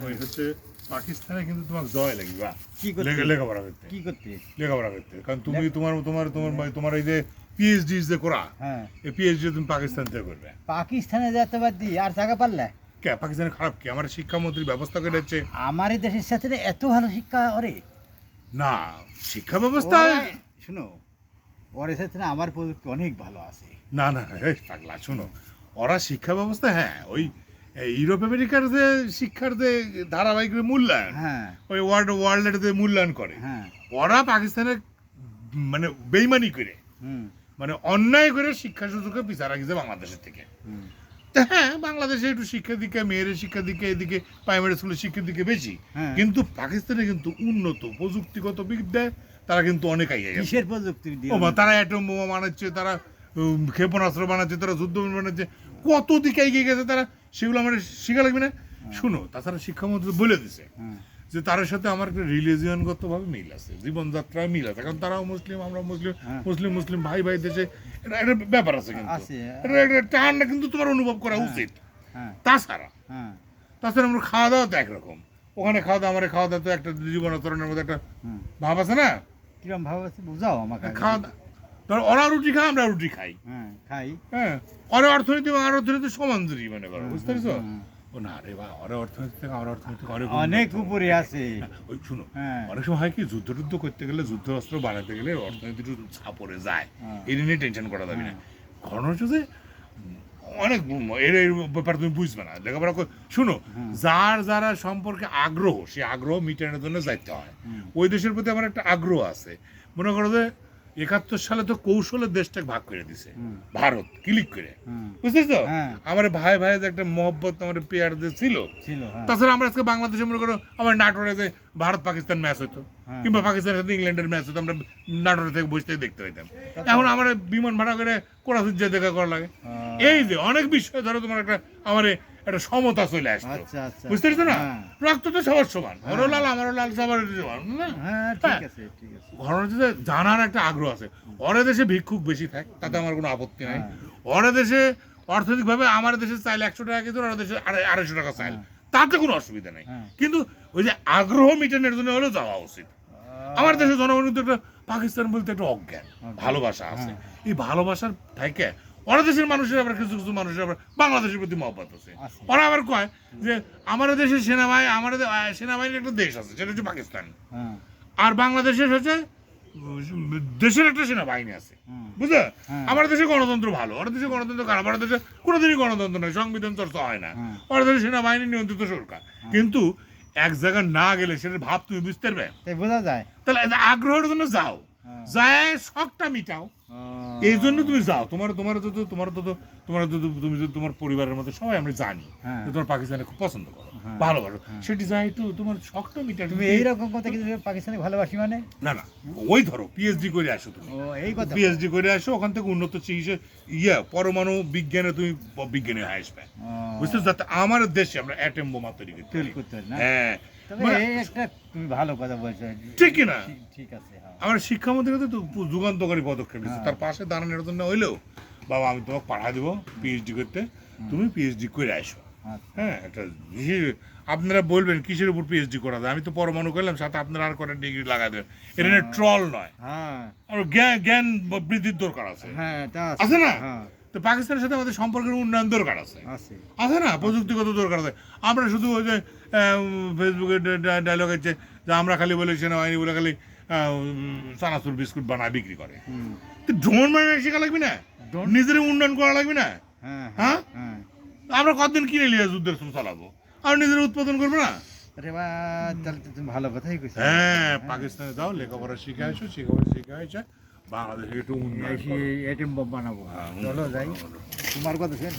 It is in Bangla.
ওই হচ্ছে পাকিস্তানে কিন্তু তোমার জয় লাগবে কি করতে লেখাপড়া করতে কি করতে লেখাপড়া করতে কারণ তুমি তোমার তোমার তোমার তোমার এই যে পিএইচডি যে করা হ্যাঁ এই পিএইচডি তুমি পাকিস্তান থেকে করবে পাকিস্তানে যেতে পারতি আর জায়গা পারলে কে পাকিস্তানে খারাপ কি আমার শিক্ষামন্ত্রী ব্যবস্থা করে যাচ্ছে আমার এই দেশের সাথে এত ভালো শিক্ষা ওরে না শিক্ষা ব্যবস্থা শুনো ওর সাথে না আমার প্রযুক্তি অনেক ভালো আছে না না এই পাগলা শোনো ওরা শিক্ষা ব্যবস্থা হ্যাঁ ওই ইউরোপ আমেরিকার যে শিক্ষার যে ধারাবাহিক মূল্যায়ন হ্যাঁ ওই ওয়ার্ল্ডের যে মূল্যায়ন করে হ্যাঁ ওরা পাকিস্তানের মানে বেইমানি করে হুম মানে অন্যায় করে শিক্ষা সুযোগে পিছা রাখিছে বাংলাদেশের থেকে হুম তা হ্যাঁ বাংলাদেশে একটু শিক্ষার দিকে মেয়েদের শিক্ষার দিকে এদিকে প্রাইমারি স্কুলের শিক্ষার দিকে বেশি হ্যাঁ। কিন্তু পাকিস্তানে কিন্তু উন্নত প্রযুক্তিগত বিদ্যায় তারা কিন্তু অনেক এগিয়ে গেছে কিসের প্রযুক্তি দিয়ে ও মা, তারা অ্যাটম বোমা বানাচ্ছে তারা ক্ষেপণাস্ত্র বানাচ্ছে তারা যুদ্ধ বিমান বানাচ্ছে কত দিকে এগিয়ে গেছে তারা সেগুলো আমার শিখা লাগবে না শুনো তাছাড়া শিক্ষামন্ত্রী বলে দিছে হ্যাঁ যে তার সাথে আমার একটা রিলিজিয়নগতভাবে মিল আছে জীবনযাত্রায় মিল আছে কারণ তারাও মুসলিম আমরা মুসলিম হ্যাঁ। মুসলিম মুসলিম ভাই ভাই দেশে এটা একটা ব্যাপার আছে কিন্তু আছে এটা টানটা কিন্তু তোমার অনুভব করা উচিত হ্যাঁ তাছাড়া হ্যাঁ তাছাড়া আমরা খাওয়া দাওয়া তো একরকম ওখানে খাওয়া দাওয়া আমার খাওয়া দাওয়া তো একটা জীবনাচরণের মধ্যে একটা হুম ভাব আছে না কিরম ভাব আছে বুঝাও আমাকে আগে। খাওয়া দাওয়া ধর ওরা রুটি খায় আমরা রুটি খাই হ্যাঁ খাই হ্যাঁ ওরা অর্থনীতি এবং আর অর্থনীতি সমান জুড়ি মনে করো বুঝতে পারছো হুম, ও না রে বা ওরা অর্থনীতি থেকে আমার অর্থনীতি অনেক উপরে আছে ওই শুনো হ্যাঁ অনেক সময় হয় কি যুদ্ধ টুদ্ধ করতে গেলে যুদ্ধ অস্ত্র বানাতে গেলে অর্থনীতি একটু ছাপড়ে যায় হ্যাঁ। এই নিয়ে টেনশন করা যাবে না ঘটনা হচ্ছে যে অনেক এর এর ব্যাপার তুমি বুঝবে না লেখাপড়া শুনো যার যারা সম্পর্কে আগ্রহ সে আগ্রহ মিটানোর জন্য যাইতে হয় ওই দেশের প্রতি আমার একটা আগ্রহ আছে মনে করো যে 71 সালে তো কৌশলের দেশটাকে ভাগ করে দিছে ভারত ক্লিক করে হুম বুঝতেছো হ্যাঁ। আমার ভাই ভাই যে একটা মহব্বত আমার পেয়ার যে ছিল ছিল হ্যাঁ তাছাড়া আমরা আজকে বাংলাদেশে মনে করো আমার নাটোরে যে ভারত পাকিস্তান ম্যাচ হতো হ্যাঁ। কিংবা পাকিস্তানের সাথে ইংল্যান্ডের ম্যাচ হতো আমরা নাটোরে থেকে বসতে দেখতে পাইতাম এখন আমার বিমান ভাড়া করে কোরাসুর যে দেখা করা লাগে এই যে অনেক বিষয় ধরো তোমার একটা আমার একটা সমতা চলে আসতো আচ্ছা আচ্ছা বুঝতে পারছো না হ্যাঁ। রক্ত তো সবার সমান ওরও লাল আমারও লাল সবার সমান না? হ্যাঁ ঠিক আছে ঠিক আছে ঘটনা হচ্ছে যে জানার একটা আগ্রহ আছে ওরা দেশে ভিক্ষুক বেশি থাকে তাতে আমার কোনো আপত্তি নাই ওরা দেশে অর্থনৈতিকভাবে আমার দেশে চাইল 100 টাকা কিন্তু ওরা দেশে 250 টাকা চাইল তাতে কোনো অসুবিধা নেই হ্যাঁ। কিন্তু ওই যে আগ্রহ মেটানোর জন্য হলেও যাওয়া উচিত আমার দেশে জনগণ কিন্তু একটা পাকিস্তান বলতে একটা অজ্ঞান ভালোবাসা আছে এই ভালোবাসার থেকে ওরা দেশের মানুষের আবার কিছু কিছু মানুষের আবার বাংলাদেশের প্রতি মহব্বত আছে ওরা আবার কয় যে আমাদের দেশের সেনাবাহিনী আমাদের সেনাবাহিনীর একটা দেশ আছে সেটা হচ্ছে পাকিস্তান হ্যাঁ আর বাংলাদেশের হচ্ছে দেশের একটা সেনাবাহিনী আছে বুঝলে আমার দেশে গণতন্ত্র ভালো ওরা দেশে গণতন্ত্র খারাপ ওরা দেশে কোনোদিনই গণতন্ত্র নয় সংবিধান চর্চা হয় না ওরা দেশে সেনাবাহিনী নিয়ন্ত্রিত সরকার কিন্তু এক জায়গায় না গেলে সেটার ভাব তুমি বুঝতে পারবে তাই বোঝা যায় তাহলে আগ্রহের জন্য যাও যায় শখটা মিটাও এই জন্য তুমি যাও তোমার তোমার তো তোমার তো তোমার তো তুমি তো তোমার পরিবারের মধ্যে সবাই আমরা জানি যে তোমার পাকিস্তানে খুব পছন্দ করো ভালোবাসো সেটি যাই তো তোমার শখটা মিটা তুমি এইরকম কথা কি পাকিস্তানে ভালোবাসি মানে না না ওই ধরো পিএইচডি করে আসো তুমি ও এই কথা পিএইচডি করে আসো ওখান থেকে উন্নত চিকিৎসা পরমাণু বিজ্ঞানে তুমি বিজ্ঞানী হয়ে আসবে বুঝতে যাতে আমার দেশে আমরা অ্যাটম বোমা তৈরি করতে তৈরি করতে হয় না হ্যাঁ তবে এই একটা তুমি ভালো কথা বলছো ঠিকই না ঠিক আছে হ্যাঁ আমার শিক্ষামন্ত্রী তো যুগান্তকারী পদক্ষেপ নিচ্ছে তার পাশে দাঁড়ানোর জন্য হইলেও বাবা আমি তোমাকে পাঠা দেবো পিএইচডি করতে তুমি পিএইচডি করে আসো হ্যাঁ একটা আপনারা বলবেন কিসের উপর পিএইচডি করা যায় আমি তো পরমাণু করলাম সাথে আপনারা আর কটা ডিগ্রি লাগাই দেবেন এটা নিয়ে ট্রল নয় হ্যাঁ আর জ্ঞান জ্ঞান বৃদ্ধির দরকার আছে হ্যাঁ তা আছে না হ্যাঁ তো পাকিস্তানের সাথে আমাদের সম্পর্কের উন্নয়ন দরকার আছে আছে আছে না প্রযুক্তিগত দরকার আছে আমরা শুধু ওই যে ফেসবুকে ডায়লগ হচ্ছে যে আমরা খালি বলে সেনাবাহিনী বলে খালি চানাচুর বিস্কুট বানায় বিক্রি করে তো ড্রোন বানায় শেখা লাগবে না নিজের উন্নয়ন করা লাগবে না হ্যাঁ হ্যাঁ হ্যাঁ আমরা কতদিন কিনে নিয়ে যুদ্ধের চালাবো আর নিজের উৎপাদন করবো না আরে বা তাহলে তো তুমি ভালো কথাই কইছো হ্যাঁ পাকিস্তানে যাও লেখাপড়া শিখে আসো শিখে আসো বাংলাদেশে একটু উন্নয়ন করো। এটিএম বানাবো চলো যাই তোমার কথা শুনে